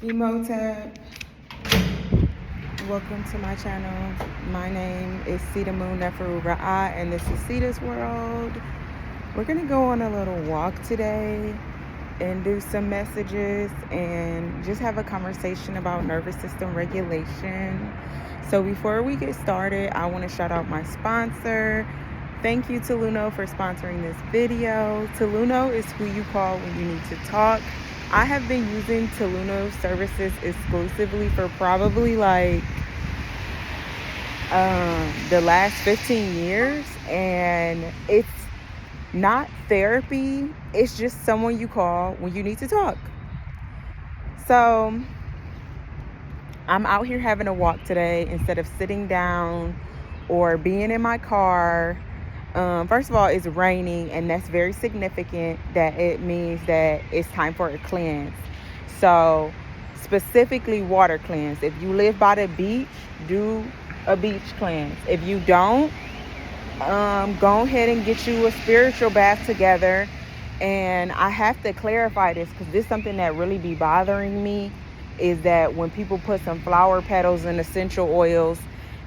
Hotep. Welcome to my channel. My name is Sita Moon Neferura and this is Sita's World. We're gonna go on a little walk today and do some messages and just have a conversation about nervous system regulation. So before we get started, I want to shout out my sponsor. Thank you to Luno for sponsoring this video. Luno is who you call when you need to talk. I have been using Luno services exclusively for probably like the last 15 years, and it's not therapy. It's just someone you call when you need to talk. So I'm out here having a walk today instead of sitting down or being in my car. First of all, it's raining, and that's very significant. That it means that it's time for a cleanse. So specifically water cleanse. If you live by the beach, do a beach cleanse. If you don't, go ahead and get you a spiritual bath together. And I have to clarify this because this is something that really be bothering me, is that when people put some flower petals and essential oils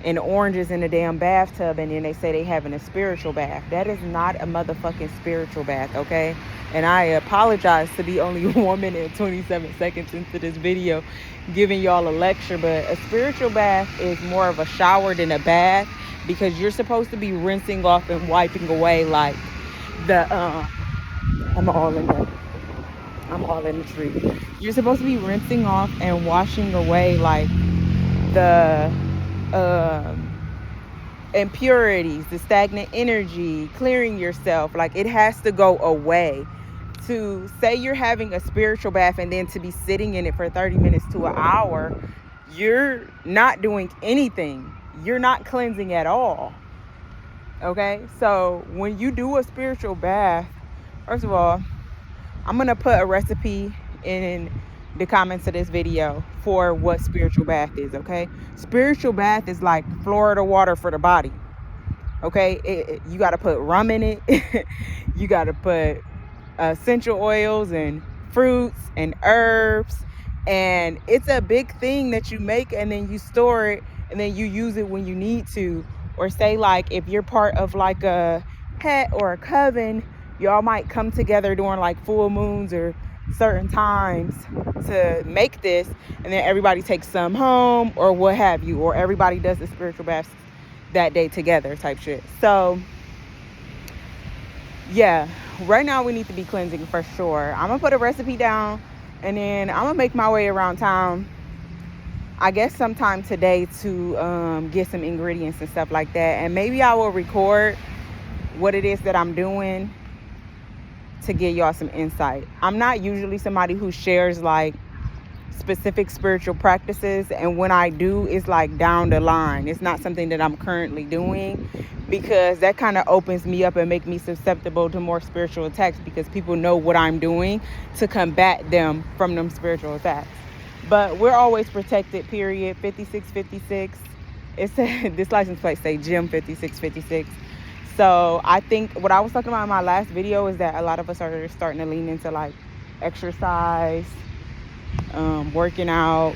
and oranges in a damn bathtub and then they say they having a spiritual bath. That is not a motherfucking spiritual bath, okay? And I apologize to be only 1 minute and 27 seconds into this video giving y'all a lecture, but a spiritual bath is more of a shower than a bath, because you're supposed to be rinsing off and wiping away like the I'm all in the tree. You're supposed to be rinsing off and washing away like the impurities, the stagnant energy, clearing yourself. Like, it has to go away. To say you're having a spiritual bath and then to be sitting in it for 30 minutes to an hour, you're not doing anything. You're not cleansing at all. Okay? So when you do a spiritual bath, first of all, I'm going to put a recipe in the comments of this video for what spiritual bath is, okay? Spiritual bath is like Florida water for the body, okay? You got to put rum in it. You got to put essential oils and fruits and herbs, and it's a big thing that you make and then you store it and then you use it when you need to. Or say, like, if you're part of like a pet or a coven, y'all might come together during like full moons or certain times to make this, and then everybody takes some home or what have you, or everybody does the spiritual baths that day together type shit. So yeah, right now we need to be cleansing for sure. I'm gonna put a recipe down and then I'm gonna make my way around town, I guess sometime today, to get some ingredients and stuff like that, and maybe I will record what it is that I'm doing to give y'all some insight. I'm not usually somebody who shares like specific spiritual practices, and when I do, it's like down the line. It's not something that I'm currently doing, because that kind of opens me up and make me susceptible to more spiritual attacks, because people know what I'm doing to combat them from them spiritual attacks. But we're always protected, period. 5656. It's this license plate say Gym 5656. So I think what I was talking about in my last video is that a lot of us are starting to lean into like exercise, working out,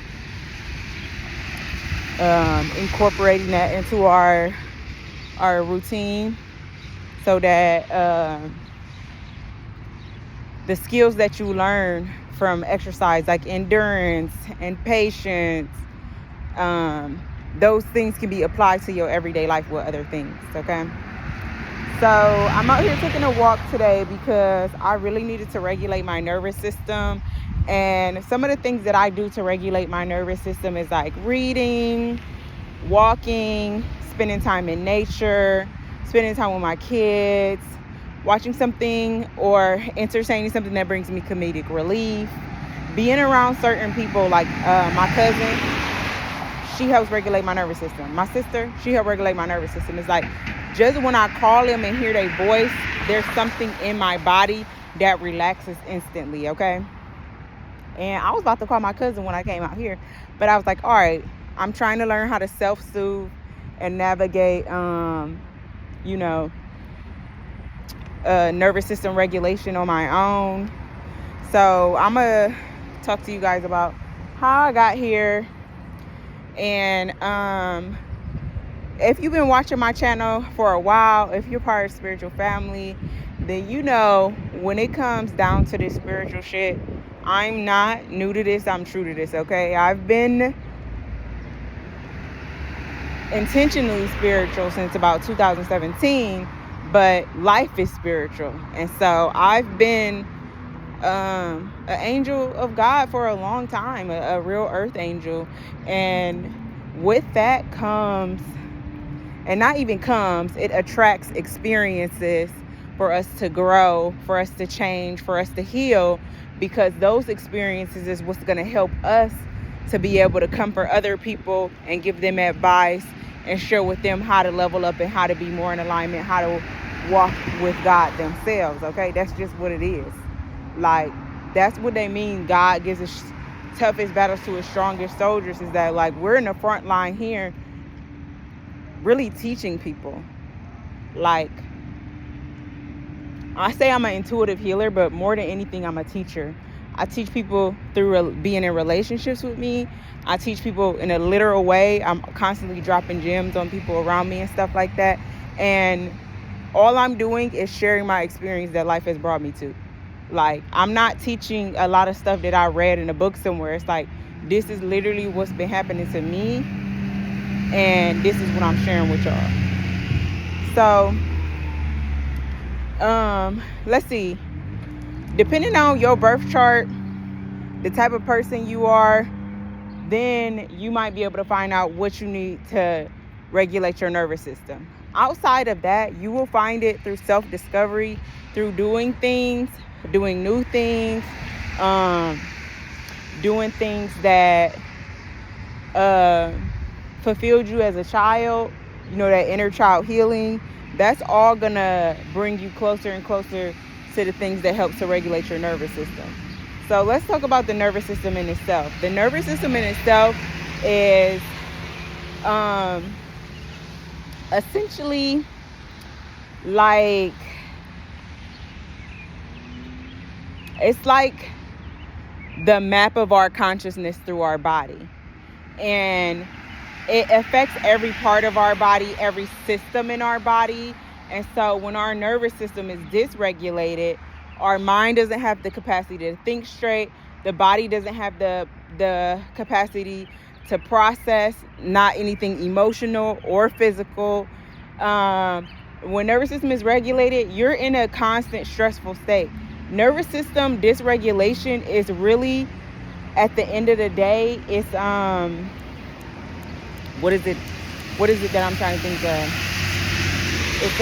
incorporating that into our routine, so that the skills that you learn from exercise, like endurance and patience, those things can be applied to your everyday life with other things, okay? So I'm out here taking a walk today because I really needed to regulate my nervous system. And some of the things that I do to regulate my nervous system is like reading, walking, spending time in nature, spending time with my kids, watching something or entertaining something that brings me comedic relief, being around certain people. Like my cousin, she helps regulate my nervous system. My sister, she helps regulate my nervous system. It's like, just when I call them and hear their voice, there's something in my body that relaxes instantly, okay? And I was about to call my cousin when I came out here, but I was like, all right, I'm trying to learn how to self-soothe and navigate, nervous system regulation on my own. So I'm going to talk to you guys about how I got here. And if you've been watching my channel for a while, if you're part of spiritual family, then you know when it comes down to this spiritual shit, I'm not new to this, I'm true to this, okay? I've been intentionally spiritual since about 2017, but life is spiritual. And so I've been an angel of God for a long time, a real earth angel. And with that comes, and not even comes, it attracts experiences for us to grow, for us to change, for us to heal, because those experiences is what's going to help us to be able to comfort other people and give them advice and share with them how to level up and how to be more in alignment, how to walk with God themselves, okay? That's just what it is. Like, that's what they mean. God gives his toughest battles to his strongest soldiers, is that, like, we're in the front line here really teaching people. Like, I say I'm an intuitive healer, but more than anything, I'm a teacher. I teach people through being in relationships with me. I teach people in a literal way. I'm constantly dropping gems on people around me and stuff like that. And all I'm doing is sharing my experience that life has brought me to. Like, I'm not teaching a lot of stuff that I read in a book somewhere. It's like, this is literally what's been happening to me, and this is what I'm sharing with y'all. So, let's see. Depending on your birth chart, the type of person you are, then you might be able to find out what you need to regulate your nervous system. Outside of that, you will find it through self-discovery, through doing things, doing new things, doing things that fulfilled you as a child, you know, that inner child healing. That's all gonna bring you closer and closer to the things that help to regulate your nervous system. So let's talk about the nervous system in itself. The nervous system in itself is essentially like, it's like the map of our consciousness through our body. And it affects every part of our body, every system in our body. And so when our nervous system is dysregulated, our mind doesn't have the capacity to think straight. The body doesn't have the capacity to process, not anything emotional or physical. When nervous system is regulated, you're in a constant stressful state. Nervous system dysregulation is really, at the end of the day, it's what is it that I'm trying to think of? It's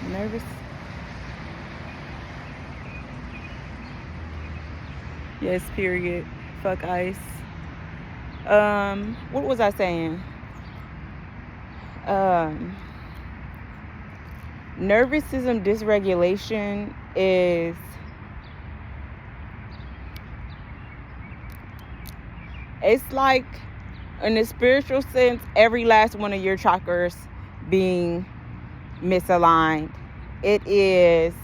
nervous. Yes, period. Fuck ice. What was I saying? Nervous system dysregulation is, it's like, in a spiritual sense, every last one of your chakras being misaligned. It's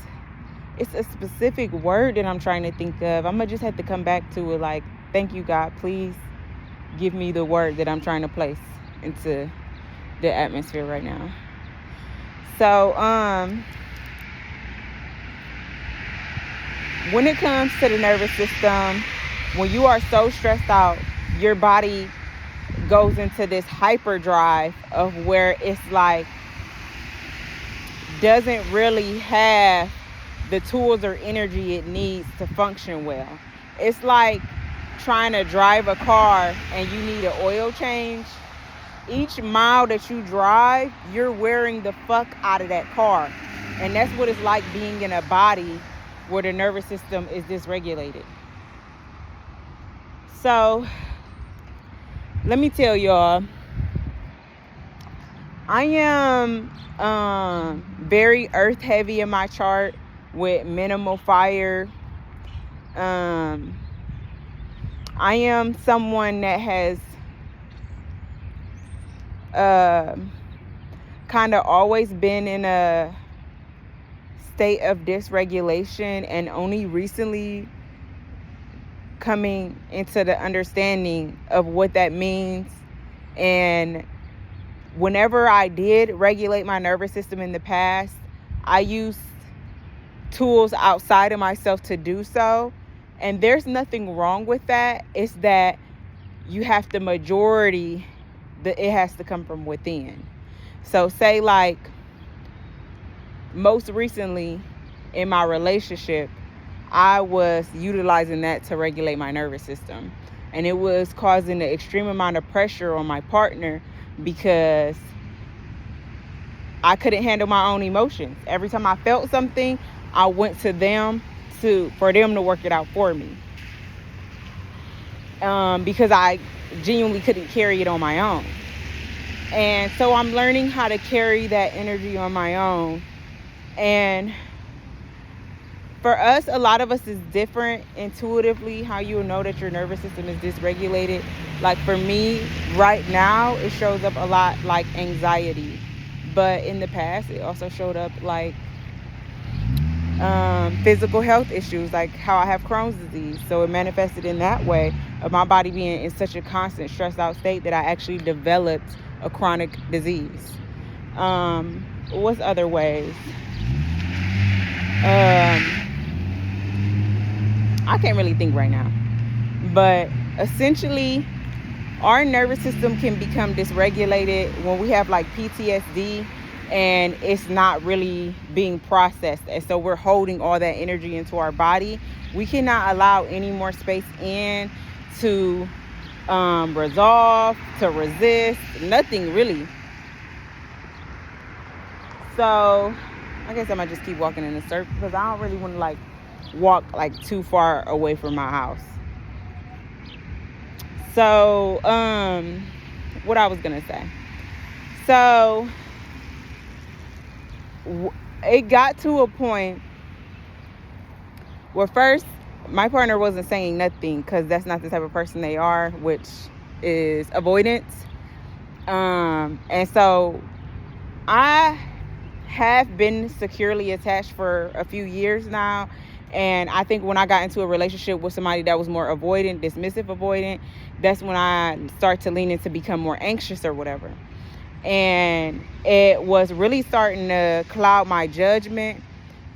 a specific word that I'm trying to think of. I'm gonna just have to come back to it. Like, thank you, God. Please give me the word that I'm trying to place into the atmosphere right now. So, when it comes to the nervous system, when you are so stressed out, your body goes into this hyperdrive of where it's like, doesn't really have the tools or energy it needs to function well. It's like trying to drive a car and you need an oil change. Each mile that you drive, you're wearing the fuck out of that car. And that's what it's like being in a body where the nervous system is dysregulated. So, let me tell y'all, I am very earth heavy in my chart with minimal fire. I am someone that has kind of always been in a state of dysregulation and only recently coming into the understanding of what that means. And whenever I did regulate my nervous system in the past, I used tools outside of myself to do so. And there's nothing wrong with that. It's that you have the majority, that it has to come from within. So say like most recently in my relationship, I was utilizing that to regulate my nervous system. And it was causing an extreme amount of pressure on my partner because I couldn't handle my own emotions. Every time I felt something, I went to them for them to work it out for me. Because I genuinely couldn't carry it on my own. And so I'm learning how to carry that energy on my own. And for us, a lot of us is different intuitively, how you'll know that your nervous system is dysregulated. Like for me, right now, it shows up a lot like anxiety. But in the past, it also showed up like physical health issues, like how I have Crohn's disease. So it manifested in that way of my body being in such a constant stressed out state that I actually developed a chronic disease. What's other ways? I can't really think right now. But essentially, our nervous system can become dysregulated when we have like PTSD and it's not really being processed. And so we're holding all that energy into our body. We cannot allow any more space in to resolve, to resist, nothing really. So I guess I might just keep walking in a circle because I don't really want to like walk like too far away from my house. So what I was gonna say, so it got to a point where first my partner wasn't saying nothing because that's not the type of person they are, which is avoidance. And so I have been securely attached for a few years now. And I think when I got into a relationship with somebody that was more avoidant, dismissive avoidant, that's when I start to lean into become more anxious or whatever. And it was really starting to cloud my judgment.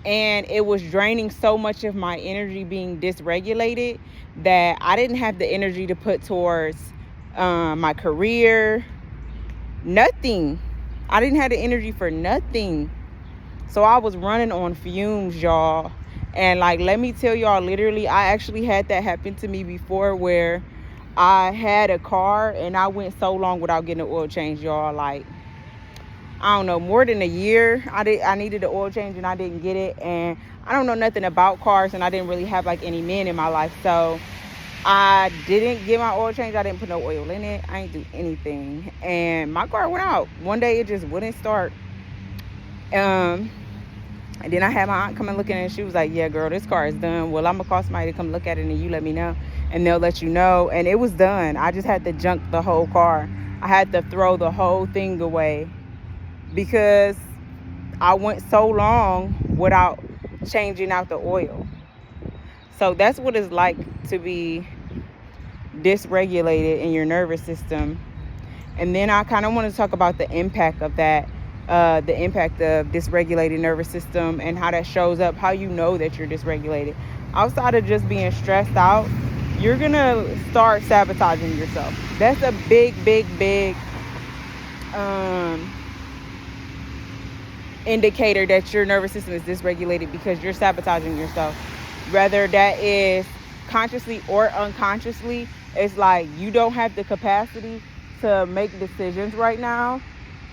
And it was draining so much of my energy being dysregulated that I didn't have the energy to put towards my career. Nothing. I didn't have the energy for nothing. So I was running on fumes, y'all. And like, let me tell y'all, literally, I actually had that happen to me before where I had a car and I went so long without getting an oil change, y'all. Like, I don't know, more than a year. I needed an oil change and I didn't get it. And I don't know nothing about cars and I didn't really have like any men in my life. So I didn't get my oil change. I didn't put no oil in it. I didn't do anything. And my car went out. One day it just wouldn't start. And then I had my aunt come and look at it and she was like, yeah, girl, this car is done. Well, I'm going to call somebody to come look at it and you let me know. And they'll let you know. And it was done. I just had to junk the whole car. I had to throw the whole thing away because I went so long without changing out the oil. So that's what it's like to be dysregulated in your nervous system. And then I kind of want to talk about the impact of that. The impact of dysregulated nervous system and how that shows up, how you know that you're dysregulated. Outside of just being stressed out, you're gonna start sabotaging yourself. That's a big indicator that your nervous system is dysregulated because you're sabotaging yourself. Whether that is consciously or unconsciously, it's like you don't have the capacity to make decisions right now.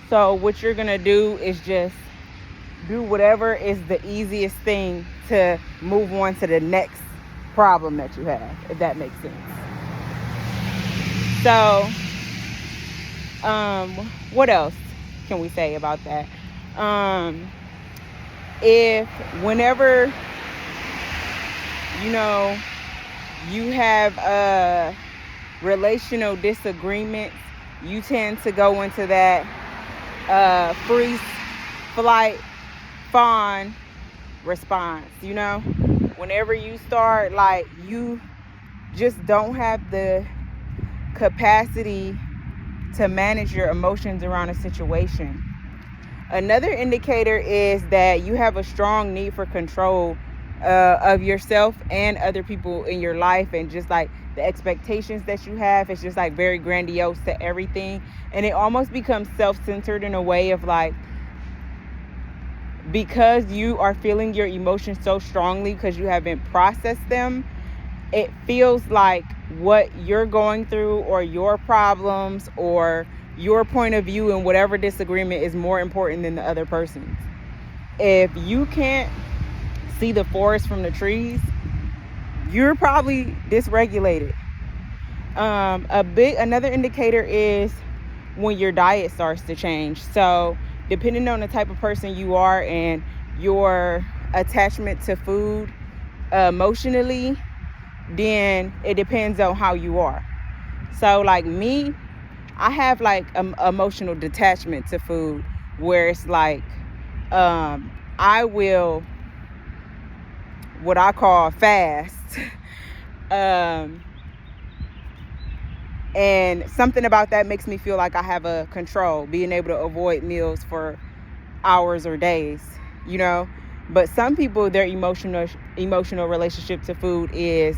So what you're going to do is just do whatever is the easiest thing to move on to the next problem that you have, if that makes sense. So, what else can we say about that? If whenever, you have relational disagreements, you tend to go into that freeze, flight, fawn response, you know? Whenever you start, like, you just don't have the capacity to manage your emotions around a situation. Another indicator is that you have a strong need for control of yourself and other people in your life, and just like the expectations that you have, it's just like very grandiose to everything, and it almost becomes self-centered in a way of like, because you are feeling your emotions so strongly because you haven't processed them, it feels like what you're going through or your problems or your point of view and whatever disagreement is more important than the other person's. If you can't see the forest from the trees, you're probably dysregulated. Another indicator is when your diet starts to change. So depending on the type of person you are and your attachment to food emotionally, then it depends on how you are. So like me, I have like emotional detachment to food, where it's like I will, what I call, fast. And something about that makes me feel like I have a control, being able to avoid meals for hours or days, you know. But some people, their emotional relationship to food is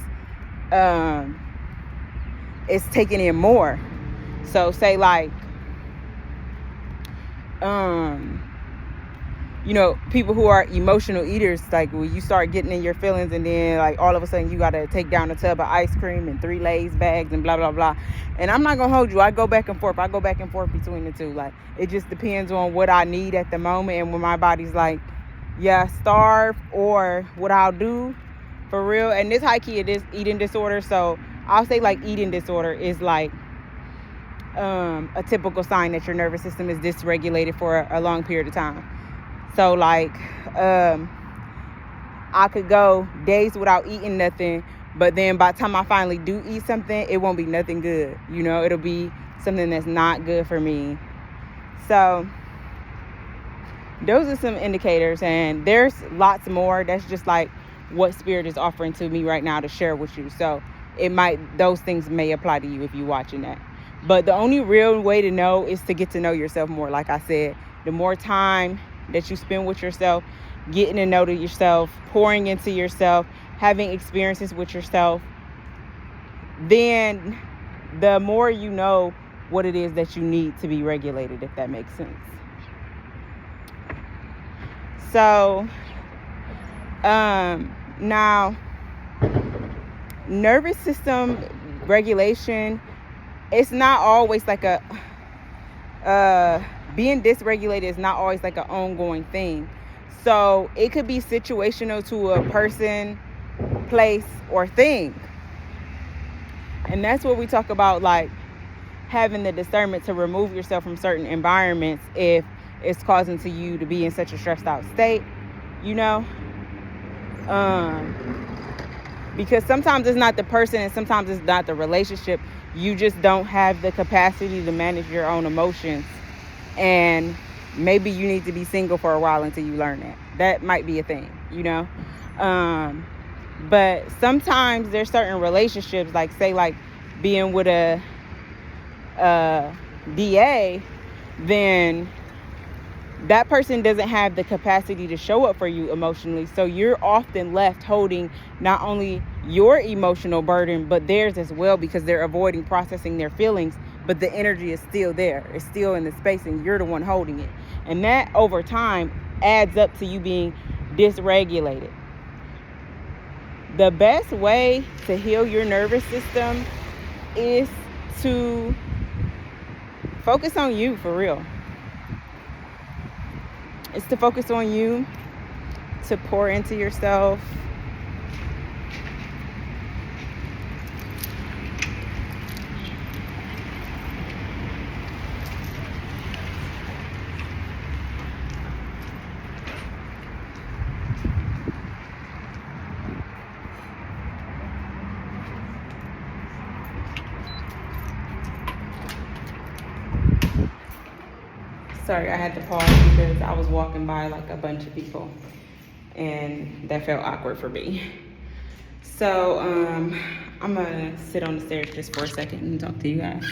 it's taking in more. So say like you know, people who are emotional eaters, like when you start getting in your feelings and then like all of a sudden you got to take down a tub of ice cream and 3 Lay's bags and blah, blah, blah. And I'm not going to hold you. I go back and forth between the two. Like, it just depends on what I need at the moment and when my body's like, yeah, starve, or what I'll do for real. And this high key, it is eating disorder. So I'll say like eating disorder is like a typical sign that your nervous system is dysregulated for a long period of time. So like I could go days without eating nothing, but then by the time I finally do eat something, it won't be nothing good. You know, it'll be something that's not good for me. So those are some indicators, and there's lots more. That's just like what Spirit is offering to me right now to share with you. So those things may apply to you if you're watching that. But the only real way to know is to get to know yourself more. Like I said, the more time that you spend with yourself, getting to know yourself, pouring into yourself, having experiences with yourself, then the more you know what it is that you need to be regulated, if that makes sense. So now, nervous system regulation, it's not always like being dysregulated is not always like an ongoing thing. So it could be situational to a person, place, or thing. And that's what we talk about, like having the discernment to remove yourself from certain environments if it's causing to you to be in such a stressed out state, you know. Because sometimes it's not the person and sometimes it's not the relationship. You just don't have the capacity to manage your own emotions. And maybe you need to be single for a while until you learn that. That might be a thing, you know. But sometimes there's certain relationships, like say like being with a DA, then that person doesn't have the capacity to show up for you emotionally. So you're often left holding not only your emotional burden, but theirs as well, because they're avoiding processing their feelings, but the energy is still there. It's still in the space and you're the one holding it. And that over time adds up to you being dysregulated. The best way to heal your nervous system is to focus on you, for real. It's to focus on you, to pour into yourself. Sorry, I had to pause because I was walking by like a bunch of people. and that felt awkward for me. So I'm gonna sit on the stairs just for a second and talk to you guys.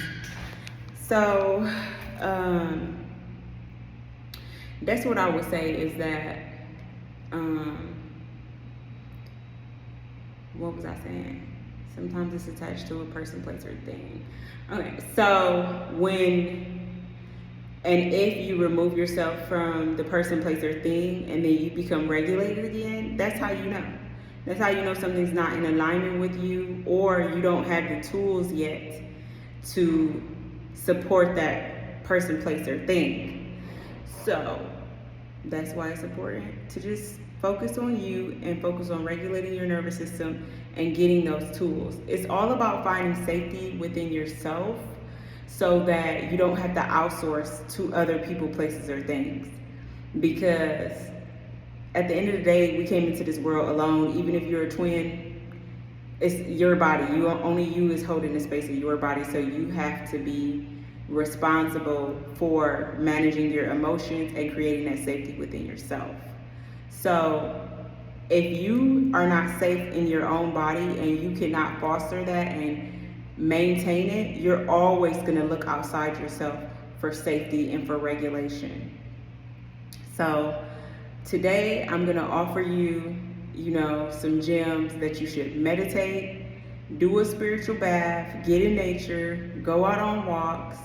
So that's what I would say is that what was I saying? Sometimes it's attached to a person, place, or thing. Okay, so if you remove yourself from the person, place, or thing, and then you become regulated again, that's how you know. That's how you know something's not in alignment with you, or you don't have the tools yet to support that person, place, or thing. So that's why it's important to just focus on you and focus on regulating your nervous system and getting those tools. It's all about finding safety within yourself so that you don't have to outsource to other people, places, or things. Because at the end of the day, we came into this world alone. Even if you're a twin, it's your body. Only you is holding the space of your body, so you have to be responsible for managing your emotions and creating that safety within yourself. So if you are not safe in your own body and you cannot foster that and maintain it, you're always going to look outside yourself for safety and for regulation. So today I'm going to offer you, some gems that you should meditate, do a spiritual bath, get in nature, go out on walks,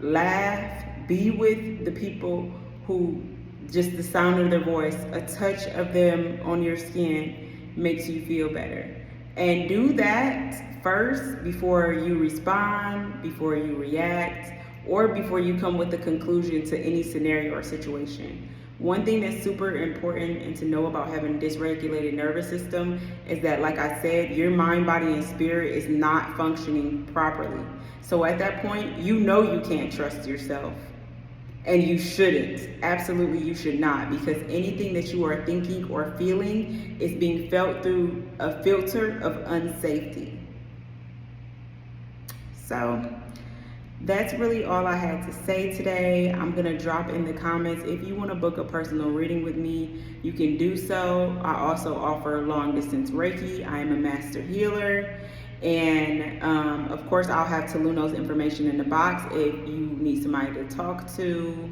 laugh, be with the people who just the sound of their voice, a touch of them on your skin makes you feel better. And do that first before you respond, before you react, or before you come with a conclusion to any scenario or situation. One thing that's super important and to know about having a dysregulated nervous system is that, like I said, your mind, body, and spirit is not functioning properly. So at that point, you can't trust yourself. And you shouldn't. Absolutely, you should not, because anything that you are thinking or feeling is being felt through a filter of unsafety. So that's really all I had to say today. I'm going to drop in the comments. If you want to book a personal reading with me, you can do so. I also offer long distance Reiki. I am a master healer. And of course, I'll have Toluno's information in the box if you need somebody to talk to.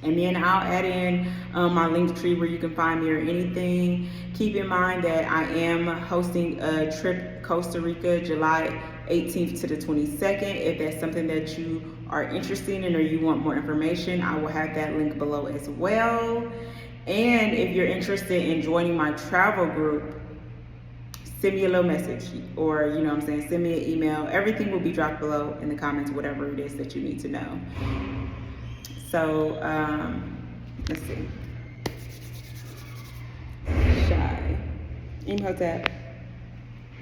And then I'll add in my link tree where you can find me or anything. Keep in mind that I am hosting a trip Costa Rica July 18th to the 22nd. If that's something that you are interested in or you want more information, I will have that link below as well. And if you're interested in joining my travel group, send me a little message or, send me an email. Everything will be dropped below in the comments, whatever it is that you need to know. So, let's see. Shy. Hotep.